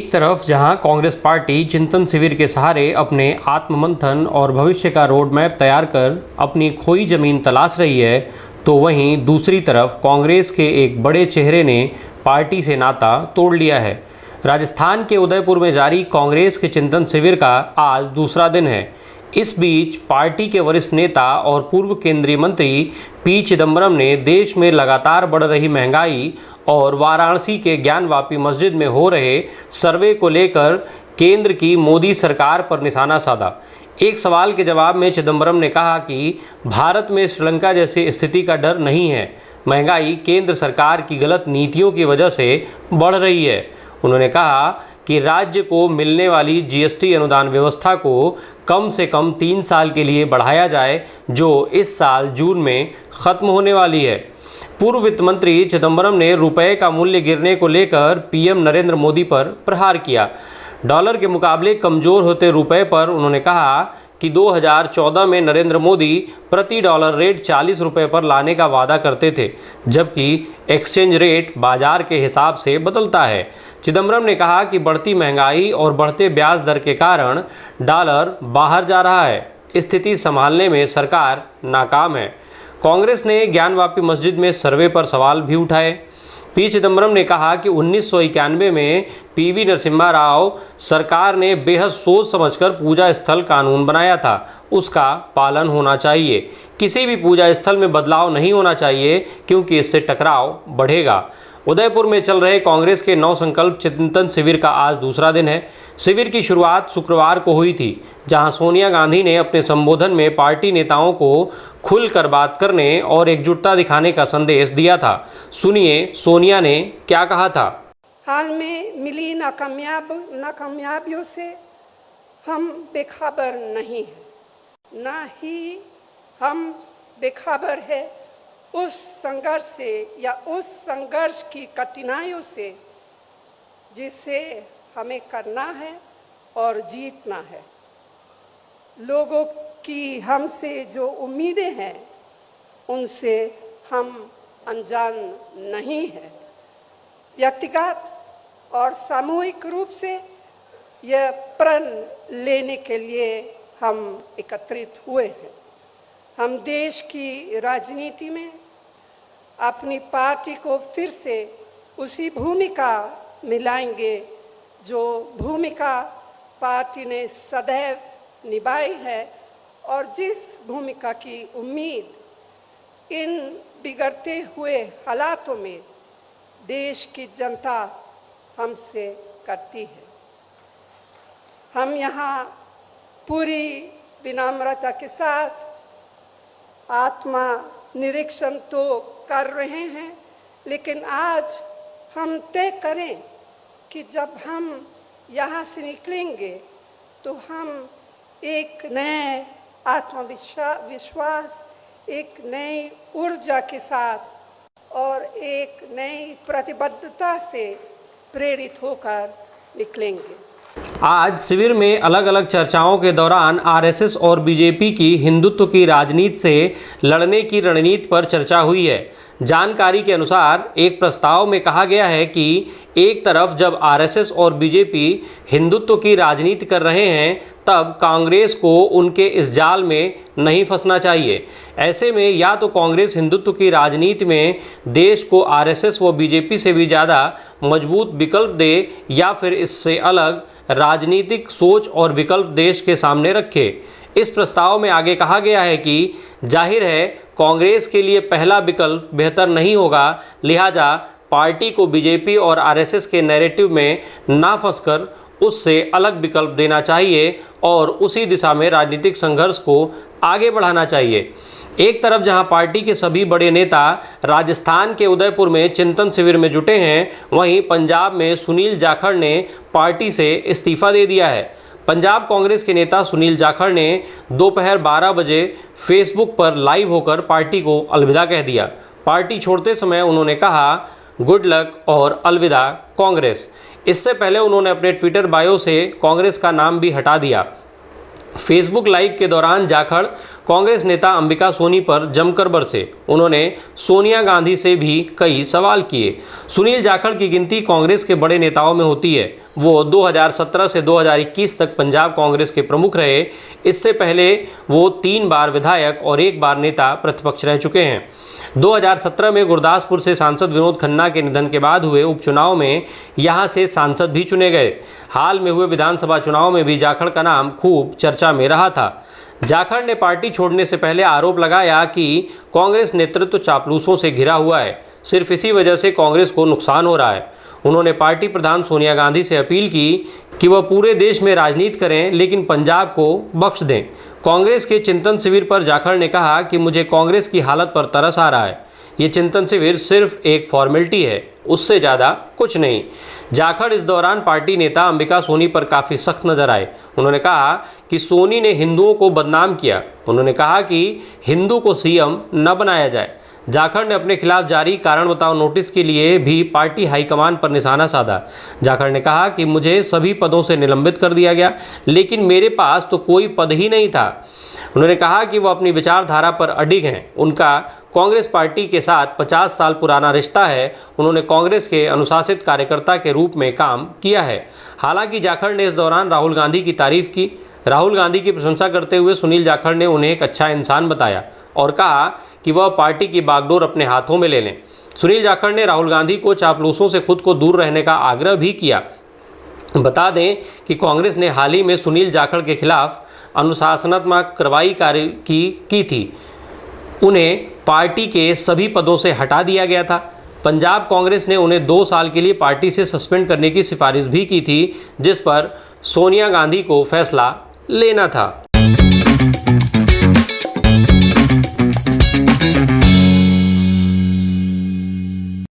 एक तरफ जहां कांग्रेस पार्टी चिंतन शिविर के सहारे अपने आत्ममंथन और भविष्य का रोड मैप तैयार कर अपनी खोई जमीन तलाश रही है, तो वहीं दूसरी तरफ कांग्रेस के एक बड़े चेहरे ने पार्टी से नाता तोड़ लिया है। राजस्थान के उदयपुर में जारी कांग्रेस के चिंतन शिविर का आज दूसरा दिन है। इस बीच पार्टी के वरिष्ठ नेता और पूर्व केंद्रीय मंत्री पी चिदंबरम ने देश में लगातार बढ़ रही महंगाई और वाराणसी के ज्ञानवापी मस्जिद में हो रहे सर्वे को लेकर केंद्र की मोदी सरकार पर निशाना साधा। एक सवाल के जवाब में चिदंबरम ने कहा कि भारत में श्रीलंका जैसी स्थिति का डर नहीं है, महंगाई केंद्र सरकार की गलत नीतियों की वजह से बढ़ रही है। उन्होंने कहा कि राज्य को मिलने वाली जीएसटी अनुदान व्यवस्था को कम से कम 3 साल के लिए बढ़ाया जाए, जो इस साल जून में ख़त्म होने वाली है। पूर्व वित्त मंत्री चिदंबरम ने रुपए का मूल्य गिरने को लेकर पीएम नरेंद्र मोदी पर प्रहार किया। डॉलर के मुकाबले कमज़ोर होते रुपए पर उन्होंने कहा कि 2014 में नरेंद्र मोदी प्रति डॉलर रेट 40 रुपये पर लाने का वादा करते थे, जबकि एक्सचेंज रेट बाजार के हिसाब से बदलता है। चिदंबरम ने कहा कि बढ़ती महंगाई और बढ़ते ब्याज दर के कारण डॉलर बाहर जा रहा है। स्थिति संभालने में सरकार नाकाम है। कांग्रेस ने ज्ञानवापी मस्जिद में सर्वे पर सवाल भी उठाए। पी चिदंबरम ने कहा कि 1991 में पीवी नरसिम्हा राव सरकार ने बेहद सोच समझकर पूजा स्थल कानून बनाया था, उसका पालन होना चाहिए। किसी भी पूजा स्थल में बदलाव नहीं होना चाहिए, क्योंकि इससे टकराव बढ़ेगा। उदयपुर में चल रहे कांग्रेस के 9 संकल्प चिंतन शिविर का आज दूसरा दिन है। शिविर की शुरुआत शुक्रवार को हुई थी, जहां सोनिया गांधी ने अपने संबोधन में पार्टी नेताओं को खुलकर बात करने और एकजुटता दिखाने का संदेश दिया था। सुनिए सोनिया ने क्या कहा था। हाल में मिली नाकामयाबियों से हम बेखबर नहीं हैं, ना ही हम बेखबर है उस संघर्ष से या उस संघर्ष की कठिनाइयों से जिसे हमें करना है और जीतना है। लोगों की हमसे जो उम्मीदें हैं उनसे हम अनजान नहीं हैं। व्यक्तिगत और सामूहिक रूप से यह प्रण लेने के लिए हम एकत्रित हुए हैं। हम देश की राजनीति में अपनी पार्टी को फिर से उसी भूमिका मिलाएंगे जो भूमिका पार्टी ने सदैव निभाई है और जिस भूमिका की उम्मीद इन बिगड़ते हुए हालातों में देश की जनता हमसे करती है। हम यहाँ पूरी विनम्रता के साथ आत्मा निरीक्षण तो कर रहे हैं, लेकिन आज हम तय करें कि जब हम यहाँ से निकलेंगे तो हम एक नए आत्मविश्वास, एक नई ऊर्जा के साथ और एक नई प्रतिबद्धता से प्रेरित होकर निकलेंगे। आज शिविर में अलग अलग चर्चाओं के दौरान आरएसएस और बीजेपी की हिंदुत्व की राजनीति से लड़ने की रणनीति पर चर्चा हुई है। जानकारी के अनुसार एक प्रस्ताव में कहा गया है कि एक तरफ जब आरएसएस और बीजेपी हिंदुत्व की राजनीति कर रहे हैं, तब कांग्रेस को उनके इस जाल में नहीं फंसना चाहिए। ऐसे में या तो कांग्रेस हिंदुत्व की राजनीति में देश को आरएसएस व बीजेपी से भी ज़्यादा मजबूत विकल्प दे, या फिर इससे अलग राजनीतिक सोच और विकल्प देश के सामने रखे। इस प्रस्ताव में आगे कहा गया है कि जाहिर है कांग्रेस के लिए पहला विकल्प बेहतर नहीं होगा, लिहाजा पार्टी को बीजेपी और आरएसएस के नैरेटिव में ना फंसकर उससे अलग विकल्प देना चाहिए और उसी दिशा में राजनीतिक संघर्ष को आगे बढ़ाना चाहिए। एक तरफ जहां पार्टी के सभी बड़े नेता राजस्थान के उदयपुर में चिंतन शिविर में जुटे हैं, वहीं पंजाब में सुनील जाखड़ ने पार्टी से इस्तीफा दे दिया है। पंजाब कांग्रेस के नेता सुनील जाखड़ ने दोपहर 12 बजे फेसबुक पर लाइव होकर पार्टी को अलविदा कह दिया। पार्टी छोड़ते समय उन्होंने कहा, गुड लक और अलविदा कांग्रेस। इससे पहले उन्होंने अपने ट्विटर बायो से कांग्रेस का नाम भी हटा दिया। फेसबुक लाइव के दौरान जाखड़ कांग्रेस नेता अंबिका सोनी पर जमकर बरसे। उन्होंने सोनिया गांधी से भी कई सवाल किए। सुनील जाखड़ की गिनती कांग्रेस के बड़े नेताओं में होती है। वो 2017 से 2021 तक पंजाब कांग्रेस के प्रमुख रहे। इससे पहले वो 3 बार विधायक और 1 बार नेता प्रतिपक्ष रह चुके हैं। 2017 में गुरदासपुर से सांसद विनोद खन्ना के निधन के बाद हुए उपचुनाव में यहां से सांसद भी चुने गए। हाल में हुए विधानसभा चुनाव में भी जाखड़ का नाम खूब चर्चा में रहा था। जाखड़ ने पार्टी छोड़ने से पहले आरोप लगाया कि कांग्रेस नेतृत्व चापलूसों से घिरा हुआ है। सिर्फ इसी वजह से कांग्रेस को नुकसान हो रहा है। उन्होंने पार्टी प्रधान सोनिया गांधी से अपील की कि वह पूरे देश में राजनीति करें, लेकिन पंजाब को बख्श दें। कांग्रेस के चिंतन शिविर पर जाखड़ ने कहा कि मुझे कांग्रेस की हालत पर तरस आ रहा है। ये चिंतन शिविर सिर्फ एक फॉर्मेलिटी है, उससे ज़्यादा कुछ नहीं। जाखड़ इस दौरान पार्टी नेता अंबिका सोनी पर काफ़ी सख्त नजर आए। उन्होंने कहा कि सोनी ने हिंदुओं को बदनाम किया। उन्होंने कहा कि हिंदू को सीएम न बनाया जाए। जाखड़ ने अपने खिलाफ जारी कारण बताओ नोटिस के लिए भी पार्टी हाईकमान पर निशाना साधा। जाखड़ ने कहा कि मुझे सभी पदों से निलंबित कर दिया गया, लेकिन मेरे पास तो कोई पद ही नहीं था। उन्होंने कहा कि वो अपनी विचारधारा पर अडिग हैं। उनका कांग्रेस पार्टी के साथ 50 साल पुराना रिश्ता है। उन्होंने कांग्रेस के अनुशासित कार्यकर्ता के रूप में काम किया है। हालांकि जाखड़ ने इस दौरान राहुल गांधी की तारीफ की। राहुल गांधी की प्रशंसा करते हुए सुनील जाखड़ ने उन्हें एक अच्छा इंसान बताया और कहा कि वह पार्टी की बागडोर अपने हाथों में ले लें। सुनील जाखड़ ने राहुल गांधी को चापलूसों से खुद को दूर रहने का आग्रह भी किया। बता दें कि कांग्रेस ने हाल ही में सुनील जाखड़ के खिलाफ अनुशासनात्मक कार्रवाई की थी। उन्हें पार्टी के सभी पदों से हटा दिया गया था। पंजाब कांग्रेस ने उन्हें 2 साल के लिए पार्टी से सस्पेंड करने की सिफारिश भी की थी, जिस पर सोनिया गांधी को फैसला लेना था।